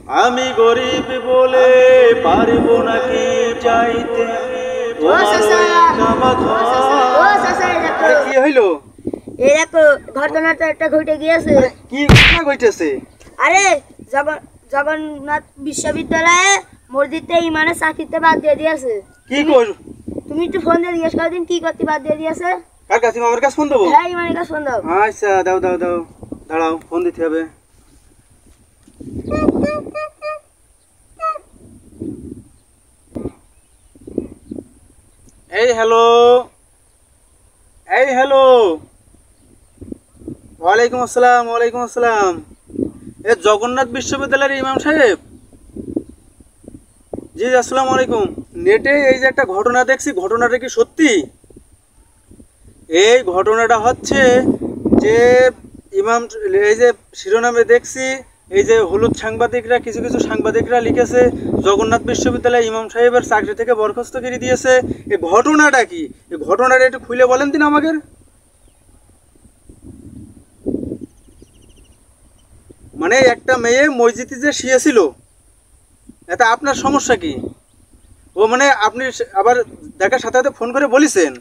আমি গরিব বলে পারবো নাকি চাইতে কি হইলো? এই দেখো ঘটনাটা একটা ঘটে গিয়েছে। কি ঘটনা ঘটেছে? আরে জগন্নাথ বিশ্ববিদ্যালয়ে মসজিদে ইমানের চাকরিতে বাদ দিয়ে দিয়েছে। কি কর? তুমি একটু ফোন দিয়ে জিজ্ঞেস করো দিন কি করতে বাদ দিয়ে দিয়েছে। কার কাছে? আমার কাছে ফোন দেবো? হ্যাঁ ইমানের কাছে ফোন দাও। আচ্ছা দাও দাও দাও, দাঁড়াও ফোন দিতে হবে। এই হ্যালো, এই হ্যালো, ওয়ালাইকুম আসসালাম। ওয়ালাইকুম আসসালাম। এ জগন্নাথ বিশ্ববিদ্যালয়ের ইমাম সাহেব? জি আসসালামু আলাইকুম। নেটে এই যে একটা ঘটনা দেখছি, ঘটনাটা কি সত্যি? এই ঘটনাটা হচ্ছে যে ইমাম, এই যে শিরোনামে দেখছি, এই যে হলুদ সাংবাদিকরা, কিছু কিছু সাংবাদিকরা লিখেছে জগন্নাথ বিশ্ববিদ্যালয়ে ইমাম সাহেবের চাকরি থেকে বরখাস্ত করে দিয়েছে। এই ঘটনাটা কি? এই ঘটনাটা একটু খুলে বলেন দিন আমাকে। মানে একটা মেয়ে মসজিদে যে শুয়েছিল, এতে আপনার সমস্যা কি? ও মানে আপনি আবার দেখার সাথে সাথে ফোন করে বলেছেন?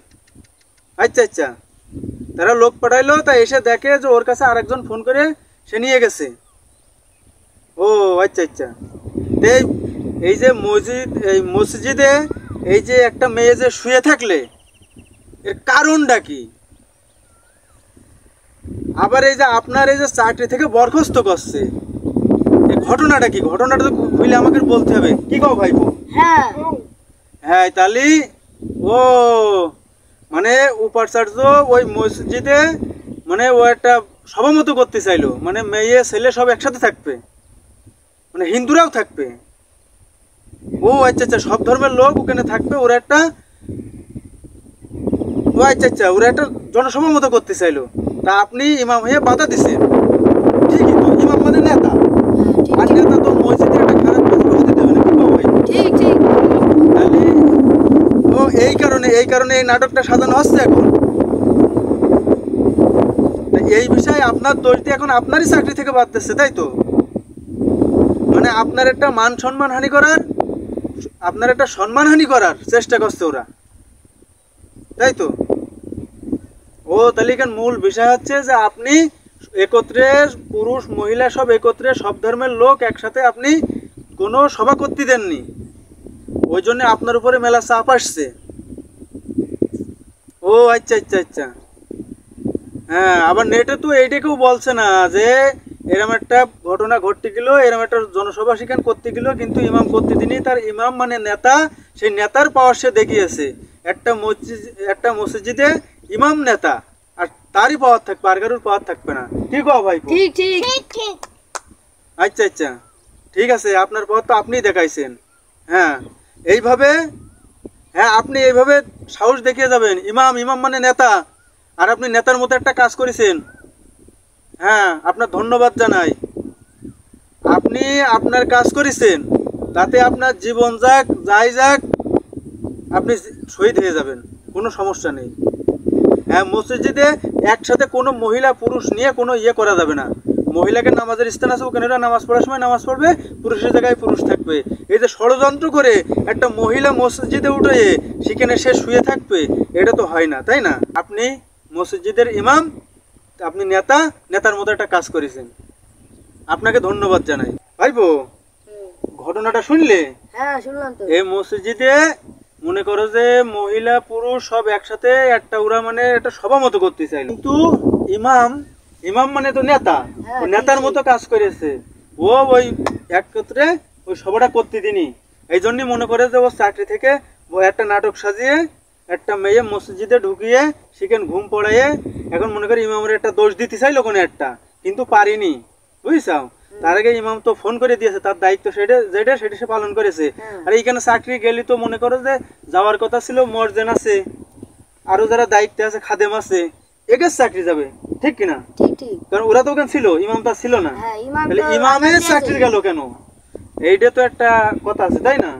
আচ্ছা আচ্ছা, তারা লোক পাঠাইলো, তা এসে দেখে যে ওর কাছে আরেকজন ফোন করে সে নিয়ে গেছে। ও আচ্ছা আচ্ছা। এই যে মসজিদে এই যে একটা মেয়ে যে শুয়ে থাকলে এর কারণটা কি? আবার এই যে আপনার এই যে চাকরি থেকে বরখাস্ত করছে, এই ঘটনাটা কি? ঘটনাটা তো খুলে আমাকে বলতে হবে। কি কও ভাইপো? হ্যাঁ হ্যাঁ তাহলে ও মানে উপাচার্য ওই মসজিদে মানে ও একটা সভা মতো করতে চাইলো, মানে মেয়ে ছেলে সব একসাথে থাকবে, মানে হিন্দুরাও থাকবে। ও আচ্ছা আচ্ছা, সব ধর্মের লোক ওখানে থাকবে, ওরা একটা, ও আচ্ছা আচ্ছা, ওরা একটা জনসভা মতো করতে চাইলো। তা আপনি ইমাম হয়ে বাধা দিচ্ছেন। ঠিকই তো, ইমাম মানে নেতা, আর নেতা তো মসজিদে একটা খারাপ কথা হতে দেবে না। কি কও ভাই? ঠিক ঠিক। তাহলে ও এই কারণে এই নাটকটা সাজানো হচ্ছে এখন। এই বিষয়ে আপনার দোষ দিয়ে এখন আপনারই চাকরি থেকে বাদ দিচ্ছে, তাই তো? মানে আপনার একটা মান সম্মান হানি করার, আপনার একটা সম্মানহানি করার চেষ্টা করছে ওরা, তাই তো? ও তাহলে এখানে মূল বিষয় হচ্ছে যে আপনি একত্রে, পুরুষ মহিলা সব একত্রে, সব ধর্মের লোক একসাথে আপনি কোনো সভা করতে দেননি, ওই জন্য আপনার উপরে মেলা চাপ আসছে। ও আচ্ছা আচ্ছা আচ্ছা। হ্যাঁ, আবার নেটে তো এইটাকেও বলছে না যে এরম একটা ঘটনা ঘটতে গেল, এরম একটা জনসভা সেখানে করতে গেল, কিন্তু ইমাম করতে দিনই তার ইমাম মানে নেতা, সেই নেতার পাওয়ার সে দেখিয়েছে। একটা মসজিদে ইমাম নেতা, আর তারই পাওয়ার থাকবে, আর কারোর পাওয়ার থাকবে না। ঠিক আছে ভাই? ঠিক ঠিক ঠিক। আচ্ছা আচ্ছা, ঠিক আছে, আপনার পথ তো আপনিই দেখাইছেন। হ্যাঁ এইভাবে, হ্যাঁ আপনি এইভাবে সাহস দেখিয়ে যাবেন। ইমাম মানে নেতা, আর আপনি নেতার মতো একটা কাজ করেছেন। হ্যাঁ আপনার ধন্যবাদ জানাই। আপনি আপনার কাজ করেছেন, তাতে আপনার জীবন যাক যাই যাক, আপনি শহীদ হয়ে যাবেন, কোনো সমস্যা নেই। হ্যাঁ, মসজিদে একসাথে কোনো মহিলা পুরুষ নিয়ে কোনো ইয়ে করা যাবে না। মহিলাকে নামাজের স্থান আছে, ওখানে নামাজ পড়ার সময় নামাজ পড়বে, পুরুষের জায়গায় পুরুষ থাকবে। এই যে ষড়যন্ত্র করে একটা মহিলা মসজিদে উঠে সেখানে সে শুয়ে থাকবে, এটা তো হয় না, তাই না? আপনি মসজিদের ইমাম, আপনি নেতার মতো একটা কাজ করেছেন, আপনাকে ধন্যবাদ জানাই ভাইপো। ঘটনাটা শুনলে? হ্যাঁ শুনলাম তো। এই মসজিদে মনে করো যে মহিলা পুরুষ সব একসাথে একটা, ওরা মানে একটা সভা মতো করতে চাইল, কিন্তু ইমাম মানে তো নেতা, ও নেতার মতো কাজ করেছে। ও ওই একত্রে ওই সভাটা করতে দিনি, এই জন্যই মনে করে যে ও চাকরি থেকে ও একটা নাটক সাজিয়ে একটা মেয়ে মসজিদে ঢুকিয়ে সেখানে ঘুম পড়াইয়ে এখন মনে করে ইমামের একটা দোষ দিতে চাইলো কোনো একটা, কিন্তু পারিনি, বুঝছাও? তার আগে ইমাম তো ফোন করে দিয়েছে, তার দায়িত্ব যেটা সে পালন করেছে। আর এইখানে চাকরি গেলি তো মনে করো যে যাওয়ার কথা ছিল, মর্জেন আছে, আরো যারা দায়িত্বে আছে, খাদেম আছে, এদের চাকরি যাবে, ঠিক কিনা? ঠিক ঠিক। কারণ ওরা তো ওখানে ছিল, ইমাম তা ছিল না, হ্যাঁ ইমাম তাহলে তো ইমামের চাকরি গেল কেন? এইটা তো একটা কথা আছে, তাই না?